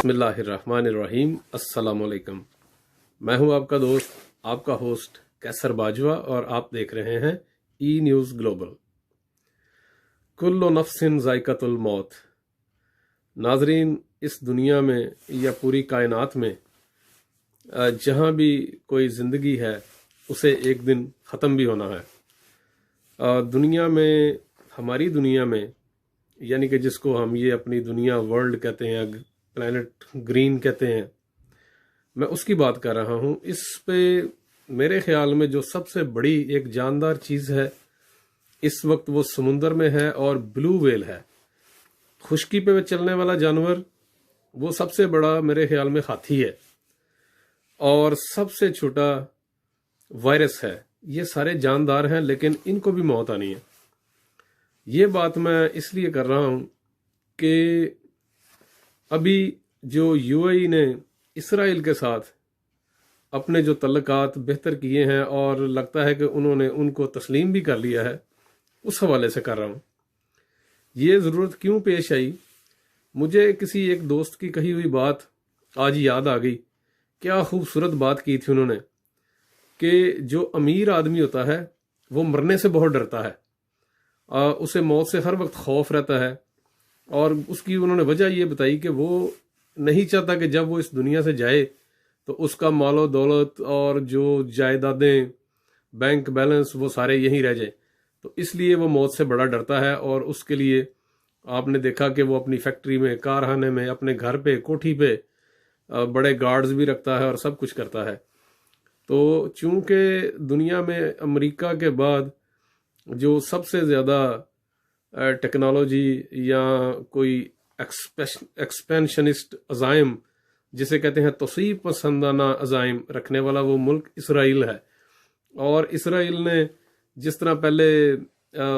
बिस्मिल्लाहिर्रहमानिर्रहीम। अस्सलाम वालेकुम। मैं हूं आपका दोस्त, आपका होस्ट कैसर बाजवा, और आप देख रहे हैं ई न्यूज़ ग्लोबल। कुल्लु नफ्सिन ज़ायक़तुल मौत। नाजरीन, इस दुनिया में या पूरी कायनात में जहां भी कोई ज़िंदगी है उसे एक दिन ख़त्म भी होना है। दुनिया में, हमारी दुनिया में, यानी कि जिसको हम ये अपनी दुनिया वर्ल्ड कहते हैं, प्लैनेट ग्रीन कहते हैं, मैं उसकी बात कर रहा हूँ। इस पे मेरे ख्याल में जो सबसे बड़ी एक जानदार चीज़ है इस वक्त वो समुंदर में है, और ब्लू व्हेल है। खुश्की पे चलने वाला जानवर, वो सबसे बड़ा मेरे ख्याल में हाथी है, और सबसे छोटा वायरस है। ये सारे जानदार हैं, लेकिन इनको भी मौत आनी है। ये बात मैं इसलिए कर रहा हूँ कि अभी जो यूएई ने इसराइल के साथ अपने जो तल्लुकात बेहतर किए हैं, और लगता है कि उन्होंने उनको तस्लीम भी कर लिया है, उस हवाले से कर रहा हूँ। ये ज़रूरत क्यों पेश आई, मुझे किसी एक दोस्त की कही हुई बात आज याद आ गई। क्या खूबसूरत बात की थी उन्होंने कि जो अमीर आदमी होता है वो मरने से बहुत डरता है, उसे मौत से हर वक्त खौफ रहता है। और उसकी उन्होंने वजह ये बताई कि वो नहीं चाहता कि जब वो इस दुनिया से जाए तो उसका मालो दौलत और जो जायदादें, बैंक बैलेंस, वो सारे यहीं रह जाए। तो इसलिए वो मौत से बड़ा डरता है, और उसके लिए आपने देखा कि वो अपनी फैक्ट्री में, कारखाने में, अपने घर पे, कोठी पे बड़े गार्ड्स भी रखता है और सब कुछ करता है। तो चूंकि दुनिया में अमेरिका के बाद जो सबसे ज़्यादा टेक्नोलॉजी या कोई एक्सपेंशनिस्ट अज़ाइम, जिसे कहते हैं तौसीब पसंदाना अज़ाइम रखने वाला, वो मुल्क इसराइल है। और इसराइल ने जिस तरह पहले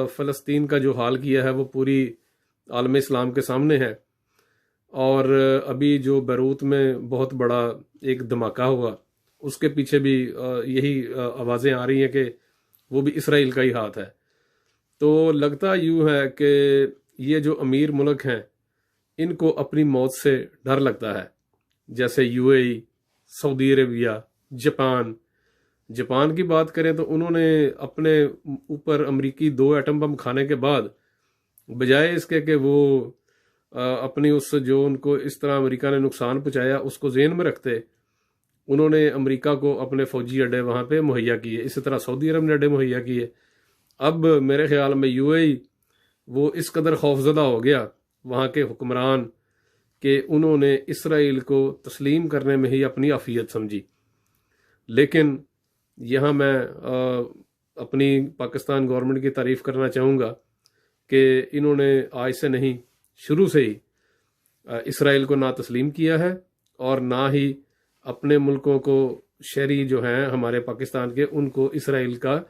फ़लस्तीन का जो हाल किया है वो पूरी आलम इस्लाम के सामने है, और अभी जो बैरूत में बहुत बड़ा एक धमाका हुआ, उसके पीछे भी यही आवाज़ें आ रही हैं कि वो भी इसराइल का ही हाथ है। तो लगता यूँ है कि ये जो अमीर मुल्क हैं इनको अपनी मौत से डर लगता है, जैसे यूएई, सऊदी अरेबिया, जापान की बात करें तो उन्होंने अपने ऊपर अमेरिकी 2 एटम बम खाने के बाद, बजाय इसके कि वो अपनी उस जो उनको इस तरह अमेरिका ने नुकसान पहुंचाया उसको ज़हन में रखते, उन्होंने अमेरिका को अपने फ़ौजी अड्डे वहाँ पे मुहैया किए। इसी तरह सऊदी अरब ने अड्डे मुहैया किए। अब मेरे ख्याल में यूएई वो इस कदर खौफजदा हो गया वहाँ के हुक्मरान कि उन्होंने इसराइल को तस्लीम करने में ही अपनी आफियत समझी। लेकिन यहाँ मैं अपनी पाकिस्तान गवर्नमेंट की तारीफ़ करना चाहूँगा कि इन्होंने आज से नहीं, शुरू से ही इसराइल को ना तस्लीम किया है, और ना ही अपने मुल्कों को, शहरी जो हैं हमारे पाकिस्तान के, उनको इसराइल का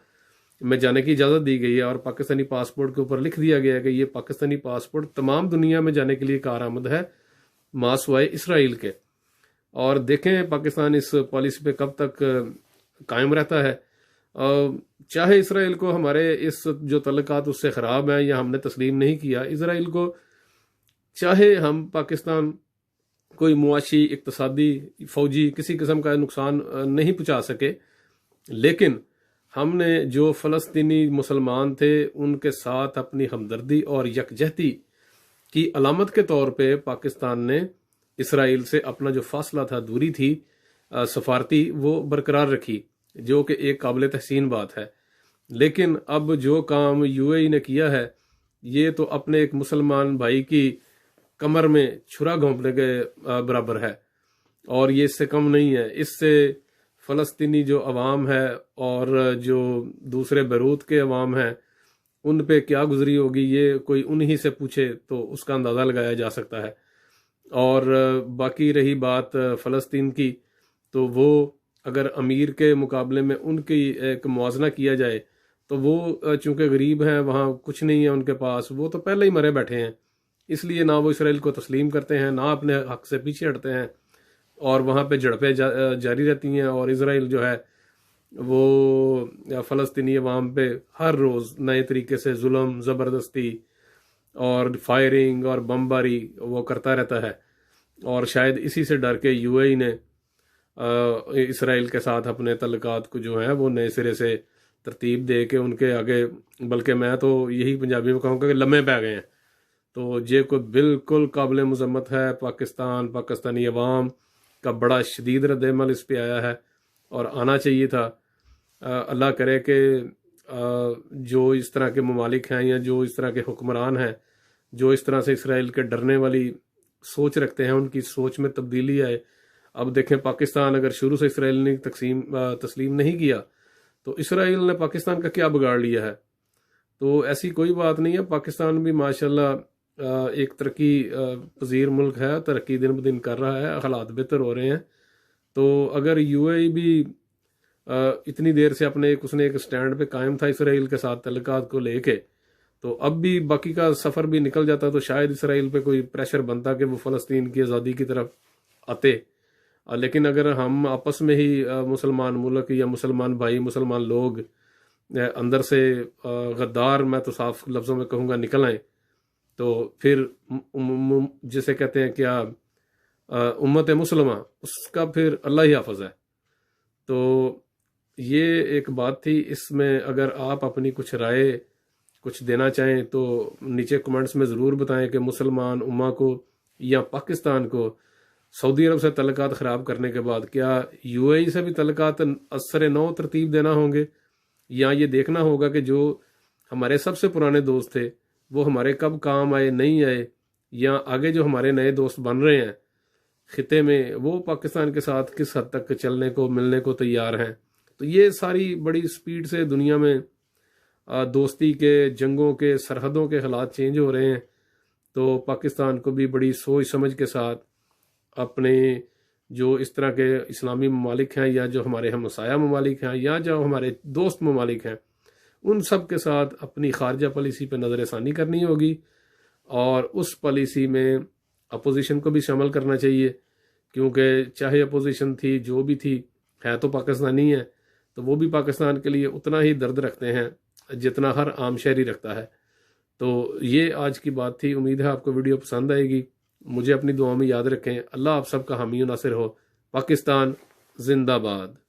में जाने की इजाज़त दी गई है। और पाकिस्तानी पासपोर्ट के ऊपर लिख दिया गया है कि ये पाकिस्तानी पासपोर्ट तमाम दुनिया में जाने के लिए कारआमद है, मासवाए इसराइल के। और देखें पाकिस्तान इस पॉलिसी पे कब तक कायम रहता है। चाहे इसराइल को हमारे इस जो तल्लुकात उससे ख़राब हैं या हमने तस्लीम नहीं किया इसराइल को, चाहे हम पाकिस्तान कोई मुआशी, इक्तसादी, फ़ौजी किसी किस्म का नुकसान नहीं पहुँचा सके, लेकिन हमने जो फ़लस्तीनी मुसलमान थे उनके साथ अपनी हमदर्दी और यकजहती की अलामत के तौर पे पाकिस्तान ने इसराइल से अपना जो फासला था, दूरी थी सफारती, वो बरकरार रखी, जो कि एक काबिल तहसीन बात है। लेकिन अब जो काम यूएई ने किया है, ये तो अपने एक मुसलमान भाई की कमर में छुरा घोंपने के बराबर है, और ये इससे कम नहीं है। इससे फ़लस्तीनी जो अवाम है और जो दूसरे बैरूत के अवाम हैं उन पे क्या गुजरी होगी, ये कोई उन्हीं से पूछे तो उसका अंदाज़ा लगाया जा सकता है। और बाकी रही बात फ़लस्तीन की, तो वो अगर अमीर के मुकाबले में उनकी एक मुआवजा किया जाए तो वो चूँकि गरीब हैं, वहाँ कुछ नहीं है उनके पास, वो तो पहले ही मरे बैठे हैं, इसलिए ना वो इसराइल को तस्लीम करते हैं, ना अपने हक से पीछे हटते हैं, और वहाँ पे झड़पें जारी रहती हैं। और इसराइल जो है वो फ़लस्तीनी अवाम पे हर रोज़ नए तरीके से जुल्म, ज़बरदस्ती और फायरिंग और बमबारी वो करता रहता है। اور شاید اسی سے ڈر کے یو اے ای نے اسرائیل کے ساتھ اپنے تعلقات کو جو ہیں وہ نئے سرے سے ترتیب دے کے ان کے آگے، بلکہ میں تو یہی پنجابی میں کہوں گا کہ لمحے پہ گئے ہیں۔ تو یہ کوئی بالکل قابل مذمت ہے، پاکستانی عوام کا بڑا شدید رد عمل اس پہ آیا ہے اور آنا چاہیے تھا۔ اللہ کرے کہ جو اس طرح کے ممالک ہیں یا جو اس طرح کے حکمران ہیں جو اس طرح سے اسرائیل کے ڈرنے والی سوچ رکھتے ہیں، ان کی سوچ میں تبدیلی آئے۔ اب دیکھیں، پاکستان اگر شروع سے اسرائیل نے تسلیم نہیں کیا تو اسرائیل نے پاکستان کا کیا بگاڑ لیا ہے؟ تو ایسی کوئی بات نہیں ہے، پاکستان بھی ماشاءاللہ ایک ترقی پذیر ملک ہے، ترقی دن بدن کر رہا ہے، حالات بہتر ہو رہے ہیں۔ تو اگر یو اے ای بھی اتنی دیر سے اس نے ایک سٹینڈ پہ قائم تھا اسرائیل کے ساتھ تعلقات کو لے کے، تو اب بھی باقی کا سفر بھی نکل جاتا تو شاید اسرائیل پہ کوئی پریشر بنتا کہ وہ فلسطین کی آزادی کی طرف آتے۔ لیکن اگر ہم آپس میں ہی مسلمان ملک یا مسلمان بھائی، مسلمان لوگ اندر سے غدار، میں تو صاف لفظوں میں کہوں گا، نکل آئیں، تو پھر جسے کہتے ہیں کیا امت مسلمہ، اس کا پھر اللہ ہی حافظ ہے۔ تو یہ ایک بات تھی۔ اس میں اگر آپ اپنی کچھ رائے کچھ دینا چاہیں تو نیچے کمنٹس میں ضرور بتائیں کہ مسلمان امہ کو یا پاکستان کو سعودی عرب سے تعلقات خراب کرنے کے بعد کیا یو اے ای سے بھی تعلقات اثر نو ترتیب دینا ہوں گے، یا یہ دیکھنا ہوگا کہ جو ہمارے سب سے پرانے دوست تھے وہ ہمارے کب کام آئے، نہیں آئے، یا آگے جو ہمارے نئے دوست بن رہے ہیں خطے میں وہ پاکستان کے ساتھ کس حد تک چلنے کو ملنے کو تیار ہیں۔ تو یہ ساری بڑی سپیڈ سے دنیا میں دوستی کے، جنگوں کے، سرحدوں کے حالات چینج ہو رہے ہیں۔ تو پاکستان کو بھی بڑی سوچ سمجھ کے ساتھ اپنے جو اس طرح کے اسلامی ممالک ہیں یا جو ہمارے ہمسایہ ممالک ہیں یا جو ہمارے دوست ممالک ہیں، ان سب کے ساتھ اپنی خارجہ پالیسی پہ نظر ثانی کرنی ہوگی، اور اس پالیسی میں اپوزیشن کو بھی شامل کرنا چاہیے، کیونکہ چاہے اپوزیشن تھی جو بھی تھی، ہے تو پاکستانی ہے، تو وہ بھی پاکستان کے لیے اتنا ہی درد رکھتے ہیں جتنا ہر عام شہری رکھتا ہے۔ تو یہ آج کی بات تھی۔ امید ہے آپ کو ویڈیو پسند آئے گی۔ مجھے اپنی دعاؤں میں یاد رکھیں۔ اللہ آپ سب کا حامی و ناصر ہو۔ پاکستان زندہ باد۔